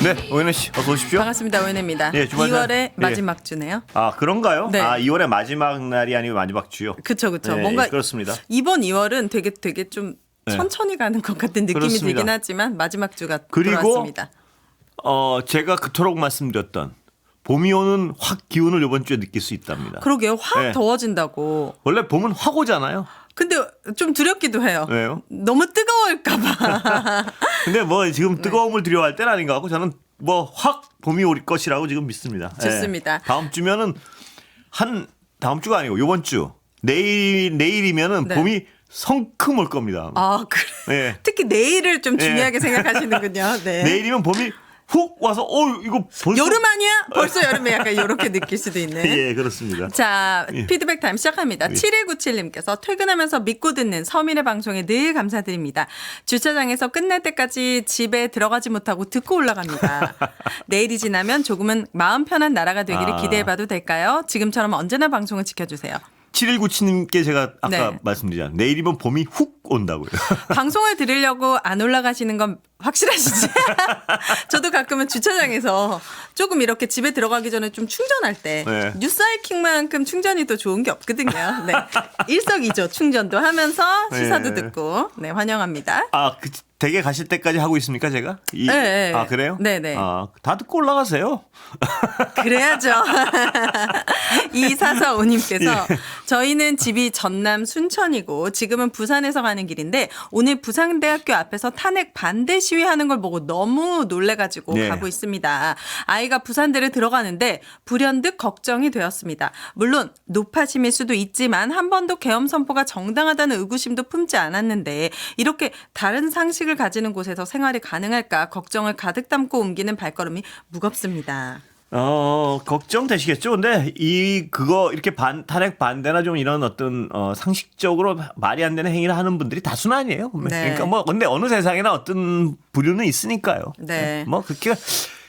네, 오연혜 씨 어서 오십시오. 반갑습니다. 오연혜입니다. 예, 주말 2월의 마지막 주네요. 아, 그런가요? 네. 아, 2월의 마지막 날이 아니고 마지막 주요. 그렇죠. 네, 뭔가 그렇습니다. 이번 2월은 되게 좀 네. 천천히 가는 것 같은 느낌이 그렇습니다. 들긴 하지만 마지막 주가 그리고 돌아왔습니다. 제가 그토록 말씀드렸던 봄이 오는 확 기운을 이번 주에 느낄 수 있답니다. 그러게요. 확 네. 더워진다고. 원래 봄은 확 오잖아요. 근데 좀 두렵기도 해요. 왜요? 너무 뜨거울까 봐. 근데 뭐 네. 지금 뜨거움을 두려워할 때는 아닌 것 같고 저는 뭐 확 봄이 올 것이라고 지금 믿습니다. 좋습니다. 다음 주면은 다음 주가 아니고 이번 주 내일이면은 네. 봄이 성큼 올 겁니다. 아, 그래. 네. 특히 내일을 좀 중요하게 생각하시는군요. 네. 내일이면 봄이 훅 와서 이거 벌써 여름 아니야? 벌써 여름에 약간 이렇게 느낄 수도 있는. 예, 그렇습니다. 자, 예. 피드백 타임 시작합니다. 7197님께서 퇴근하면서 믿고 듣는 서민의 방송에 늘 감사드립니다. 주차장에서 끝날 때까지 집에 들어가지 못하고 듣고 올라갑니다. 내일이 지나면 조금은 마음 편한 나라가 되기를 기대해봐도 될까요? 지금처럼 언제나 방송을 지켜주세요. 7197님께 제가 아까 네. 말씀드렸잖아요. 내일이면 봄이 훅 온다고요. 방송을 들으려고 안 올라가시는 건 확실하시지? 저도 가끔은 주차장에서 조금 이렇게 집에 들어가기 전에 좀 충전할 때 네. 뉴스하이킹만큼 충전이 더 좋은 게 없거든요. 네. 일석이조 충전도 하면서 시사도 네. 듣고 네, 환영합니다. 그 댁에 가실 때까지 하고 있습니까, 제가? 네. 아, 그래요? 네네. 다 듣고 올라가세요. 그래야죠. 이사사오님께서 예. 저희는 집이 전남 순천이고 지금은 부산에서 가는 길인데 오늘 부산대학교 앞에서 탄핵 반대 시위하는 걸 보고 너무 놀래가지고 네. 가고 있습니다. 아이가 부산대를 들어가는데 불현듯 걱정이 되었습니다. 물론 높아심일 수도 있지만 한 번도 계엄 선포가 정당하다는 의구심도 품지 않았는데 이렇게 다른 상식을 가지는 곳에서 생활이 가능할까 걱정을 가득 담고 옮기는 발걸음이 무겁습니다. 걱정되시겠죠. 근데 그거 이렇게 탄핵 반대나 좀 이런 어떤 상식적으로 말이 안 되는 행위를 하는 분들이 다수는 아니에요. 네. 그러니까 근데 어느 세상에나 어떤 부류는 있으니까요. 네. 그렇게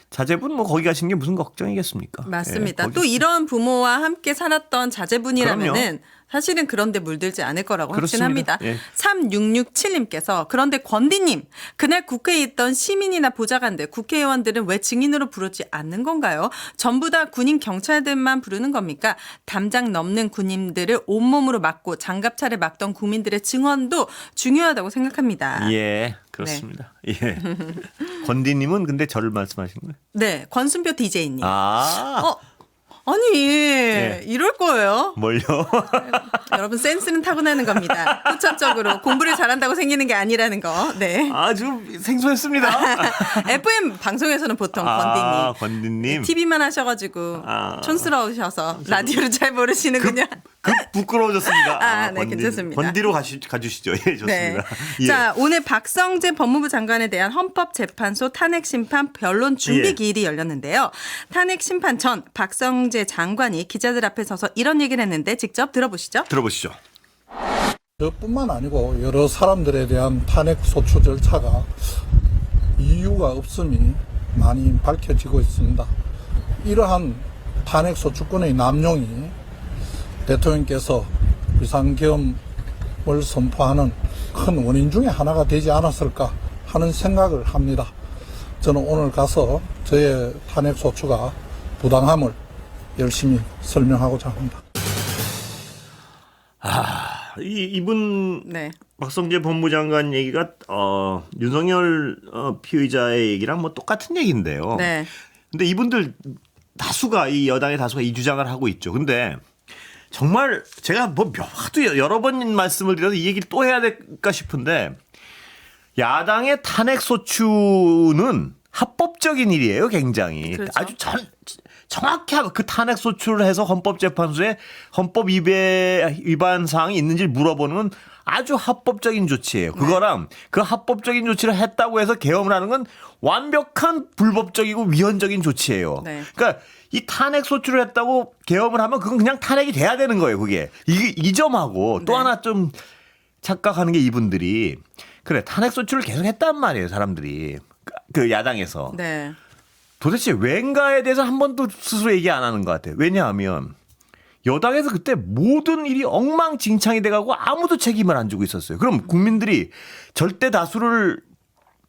자제분 거기 가신 게 무슨 걱정이겠습니까? 맞습니다. 예, 또 이런 부모와 함께 살았던 자제분이라면은 그럼요. 사실은 그런데 물들지 않을 거라고 그렇습니다. 확신합니다. 예. 3667님께서 그런데 권디님 그날 국회에 있던 시민이나 보좌관들 국회의원들은 왜 증인으로 부르지 않는 건가요? 전부 다 군인 경찰들만 부르는 겁니까? 담장 넘는 군인들을 온몸으로 막고 장갑차를 막던 국민들의 증언도 중요하다고 생각합니다. 예, 그렇습니다. 예. 권디님은 근데 저를 말씀하신 거예요? 네, 권순표 DJ님. 아니 이럴 거예요. 뭘요? 여러분 센스는 타고나는 겁니다. 후천적으로 공부를 잘한다고 생기는 게 아니라는 거. 네. 좀 생소했습니다. FM 방송에서는 보통 권디님. TV만 하셔가지고 촌스러우셔서 라디오를 잘 모르시는군요. 부끄러워졌습니다. 네, 괜찮습니다. 권디로 가주시죠. 예, 좋습니다. 네. 예. 자, 오늘 박성재 법무부 장관에 대한 헌법재판소 탄핵심판 변론 준비 예. 기일이 열렸는데요. 탄핵심판 전 박성재 장관이 기자들 앞에 서서 이런 얘기를 했는데 직접 들어보시죠. 들어보시죠. 저뿐만 아니고 여러 사람들에 대한 탄핵 소추 절차가 이유가 없음이 많이 밝혀지고 있습니다. 이러한 탄핵 소추권의 남용이 대통령께서 비상계엄을 선포하는 큰 원인 중에 하나가 되지 않았을까 하는 생각을 합니다. 저는 오늘 가서 저의 탄핵 소추가 부당함을 열심히 설명하고자 합니다. 이분 네. 박성재 법무장관 얘기가 윤석열 피의자의 얘기랑 똑같은 얘기인데요. 네. 근데 이분들 이 여당의 다수가 이 주장을 하고 있죠. 근데 정말 제가 하도 여러 번 말씀을 드려서 이 얘기를 또 해야 될까 싶은데 야당의 탄핵 소추는 합법적인 일이에요, 굉장히. 그렇죠. 아주 정확히 하고 그 탄핵 소추를 해서 헌법재판소에 헌법 위반 사항이 있는지를 물어보는 건 아주 합법적인 조치예요. 그거랑 그 합법적인 조치를 했다고 해서 계엄을 하는 건 완벽한 불법적이고 위헌적인 조치예요. 네. 그러니까 이 탄핵 소추를 했다고 계엄을 하면 그건 그냥 탄핵이 돼야 되는 거예요. 그게 이 점하고 또 네. 하나 좀 착각하는 게 이분들이 그래 탄핵 소추를 계속 했단 말이에요. 사람들이 그 야당에서. 네. 도대체 왠가에 대해서 한 번도 스스로 얘기 안 하는 것 같아요. 왜냐하면 여당에서 그때 모든 일이 엉망진창이 돼가고 아무도 책임을 안 지고 있었어요. 그럼 국민들이 절대 다수를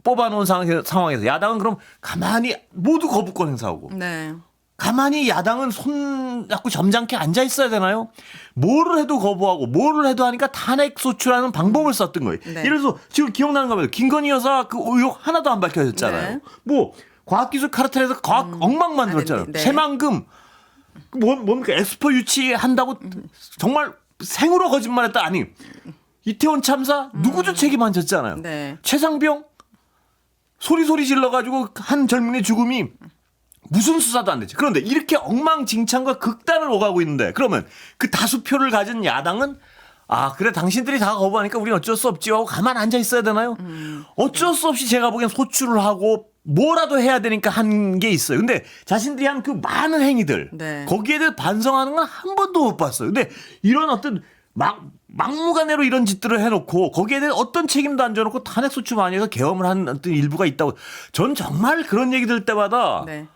뽑아놓은 상황에서 야당은 그럼 가만히 모두 거부권 행사하고 네. 가만히 야당은 손 잡고 점잖게 앉아 있어야 되나요? 뭐를 해도 거부하고 뭐를 해도 하니까 탄핵 소추라는 방법을 썼던 거예요. 네. 예를 들어서 지금 기억나는 겁니다. 김건희 여사 그 의혹 하나도 안 밝혀졌잖아요. 네. 뭐 과학기술 카르텔에서 과학 엉망 만들었잖아요. 네. 새만금 뭡니까 엑스포 유치한다고 정말 생으로 거짓말했다. 아니 이태원 참사 누구도 책임 안 졌잖아요. 네. 최상병 소리 질러가지고 한 젊은이 죽음이 무슨 수사도 안 되지. 그런데 이렇게 엉망진창과 극단을 오가고 있는데 그러면 그 다수표를 가진 야당은 아 그래 당신들이 다 거부하니까 우리는 어쩔 수 없지 하고 가만 앉아 있어야 되나요? 어쩔 수 없이 제가 보기엔 소추를 하고 뭐라도 해야 되니까 한 게 있어요. 근데 자신들이 한 그 많은 행위들 네. 거기에 대해 반성하는 건 한 번도 못 봤어요. 근데 이런 어떤 막무가내로 이런 짓들을 해놓고 거기에 대해 어떤 책임도 안 져놓고 탄핵 소추 많이 해서 계엄을 한 어떤 일부가 있다고 전 정말 그런 얘기 들을 때마다 네.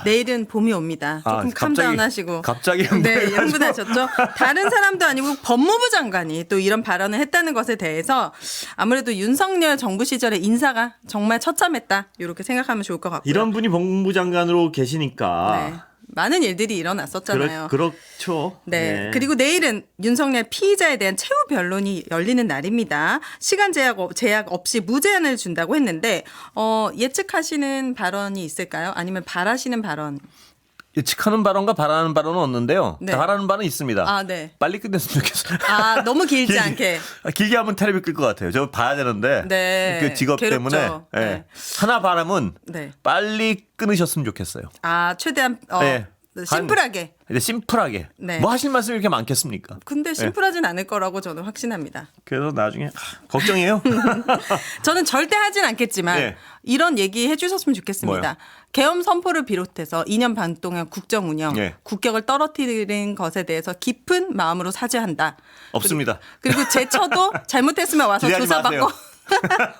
내일은 봄이 옵니다. 조금 캄다운 하시고. 갑자기 네, 흥분하셨죠? 다른 사람도 아니고 법무부 장관이 또 이런 발언을 했다는 것에 대해서 아무래도 윤석열 정부 시절의 인사가 정말 처참했다. 이렇게 생각하면 좋을 것 같고요. 이런 분이 법무부 장관으로 계시니까 네. 많은 일들이 일어났었잖아요. 그렇죠. 네. 그리고 내일은 윤석열 피의자에 대한 최후 변론이 열리는 날입니다. 시간 제약 없이 무제한을 준다고 했는데 예측하시는 발언이 있을까요? 아니면 바라시는 발언? 예측하는 발언과 바라는 발언은 없는데요. 네. 바라는 바는 있습니다. 아, 네. 빨리 끝냈으면 좋겠어요. 아, 너무 길지 않게. 길게 하면 텔레비 끌 것 같아요. 저 봐야 되는데 네. 그 직업 괴롭죠. 때문에 예. 네. 하나 바람은 네. 빨리 끊으셨으면 좋겠어요. 아, 최대한 네. 심플하게. 이제 심플하게. 네. 뭐 하실 말씀이 이렇게 많겠습니까? 근데 심플하진 않을 거라고 저는 확신합니다. 그래서 나중에 걱정이에요. 저는 절대 하진 않겠지만 네. 이런 얘기 해주셨으면 좋겠습니다. 뭐요? 계엄 선포를 비롯해서 2년 반 동안 국정 운영, 네. 국격을 떨어뜨린 것에 대해서 깊은 마음으로 사죄한다. 없습니다. 그리고 제처도 잘못했으면 와서 기대하지 조사받고 마세요.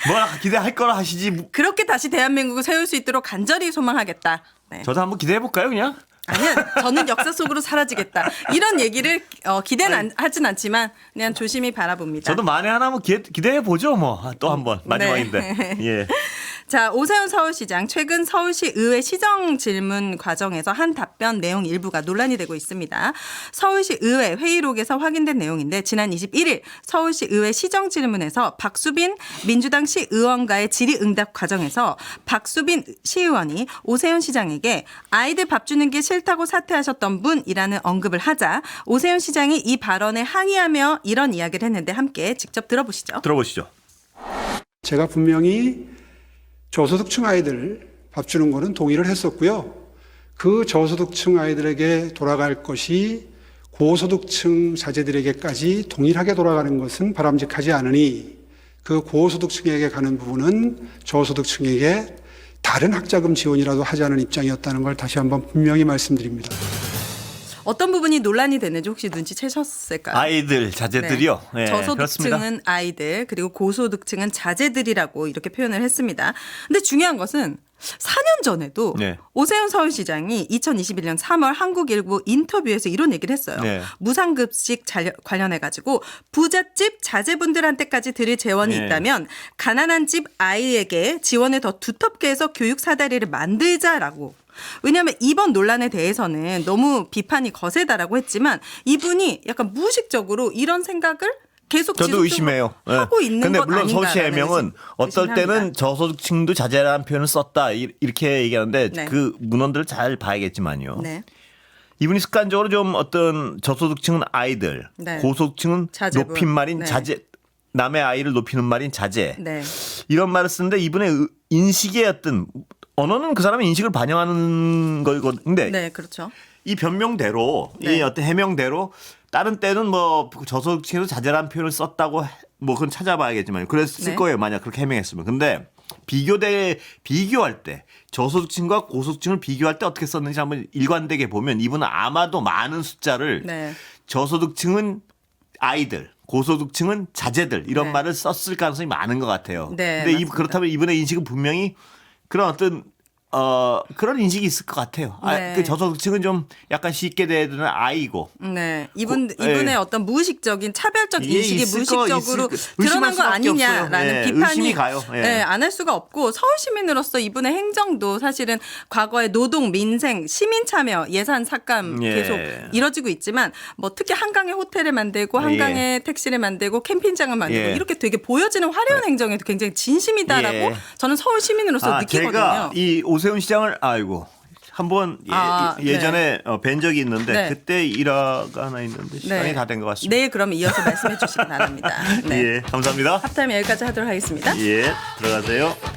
뭐 기대할 거라 하시지. 그렇게 다시 대한민국을 세울 수 있도록 간절히 소망하겠다. 네. 저도 한번 기대해 볼까요, 그냥? 아니요, 저는 역사 속으로 사라지겠다. 이런 얘기를 기대는 하진 않지만 그냥 조심히 바라봅니다. 저도 만에 하나 한번 기대해 보죠, 뭐. 또 한번 마지막인데. 네. 예. 자, 오세훈 서울시장 최근 서울시 의회 시정 질문 과정에서 한 답변 내용 일부가 논란이 되고 있습니다. 서울시 의회 회의록에서 확인된 내용인데 지난 21일 서울시 의회 시정 질문에서 박수빈 민주당 시의원과의 질의응답 과정에서 박수빈 시의원이 오세훈 시장에게 아이들 밥 주는 게 싫다고 사퇴하셨던 분이라는 언급을 하자 오세훈 시장이 이 발언에 항의하며 이런 이야기를 했는데 함께 직접 들어보시죠. 들어보시죠. 제가 분명히 저소득층 아이들 밥 주는 거는 동의를 했었고요. 그 저소득층 아이들에게 돌아갈 것이 고소득층 자제들에게까지 동일하게 돌아가는 것은 바람직하지 않으니 그 고소득층에게 가는 부분은 저소득층에게 다른 학자금 지원이라도 하자는 입장이었다는 걸 다시 한번 분명히 말씀드립니다. 어떤 부분이 논란이 됐는지 혹시 눈치채셨을까요? 아이들, 자제들이요. 네. 예, 저소득층은 그렇습니다. 아이들 그리고 고소득층은 자제들이라고 이렇게 표현을 했습니다. 근데 중요한 것은 4년 전에도 네. 오세훈 서울시장이 2021년 3월 한국일보 인터뷰에서 이런 얘기를 했어요. 네. 무상급식 관련해가지고 부잣집 자제분들한테까지 드릴 재원이 네. 있다면 가난한 집 아이에게 지원을 더 두텁게 해서 교육 사다리를 만들자라고. 왜냐하면 이번 논란에 대해서는 너무 비판이 거세다라고 했지만 이분이 약간 무의식적으로 이런 생각을 계속 저도 지속적으로 의심해요. 하고 있는 근데 것 물론 아닌가라는 서울시 해명은 어떨 때는 의심합니다. 저소득층도 자제라는 표현을 썼다 이렇게 얘기하는데 네. 그 문헌들을 잘 봐야겠지만요. 네. 이분이 습관적으로 좀 어떤 저소득층은 아이들, 네. 고소득층은 자제분. 높임말인 네. 자제, 남의 아이를 높이는 말인 자제. 네. 이런 말을 쓰는데 이분의 인식의 어떤 언어는 그 사람의 인식을 반영하는 거거든요. 네, 그렇죠. 이 변명대로 네. 이 어떤 해명대로 다른 때는 뭐 저소득층에서 자제라는 표현을 썼다고 뭐 그건 찾아봐야겠지만 그랬을 네. 거예요. 만약 그렇게 해명했으면. 근데 비교할 때 저소득층과 고소득층을 비교할 때 어떻게 썼는지 한번 일관되게 보면 이분은 아마도 많은 숫자를 네. 저소득층은 아이들, 고소득층은 자제들 이런 네. 말을 썼을 가능성이 많은 것 같아요. 네, 근데 맞습니다. 그렇다면 이분의 인식은 분명히 그런 어떤 그런 인식이 있을 것 같아요. 네. 그 저소득층은 좀 약간 쉽게 대드는 아이고. 네, 이분의 예. 어떤 무의식적인 차별적 예, 인식이 있을 거, 무의식적으로 있을 드러난 거 수밖에 아니냐라는 없어요. 예, 비판이 의심이 가요. 예. 안 할 수가 없고 서울 시민으로서 이분의 행정도 사실은 과거에 노동, 민생, 시민 참여, 예산 삭감 예. 계속 이뤄지고 있지만 뭐 특히 한강에 호텔을 만들고 한강에 택시를 만들고 캠핑장을 만들고 예. 이렇게 되게 보여지는 화려한 행정에도 굉장히 진심이다라고 예. 저는 서울 시민으로서 느끼거든요. 제가 이 오세훈 시장을 한번 예전에 뵌 적이 있는데 네. 그때 일화가 하나 있는데 시간이 다 된 것 같습니다. 네, 그러면 이어서 말씀해 주시기 바랍니다. 네. 예, 감사합니다. 합타임 여기까지 하도록 하겠습니다. 예, 들어가세요.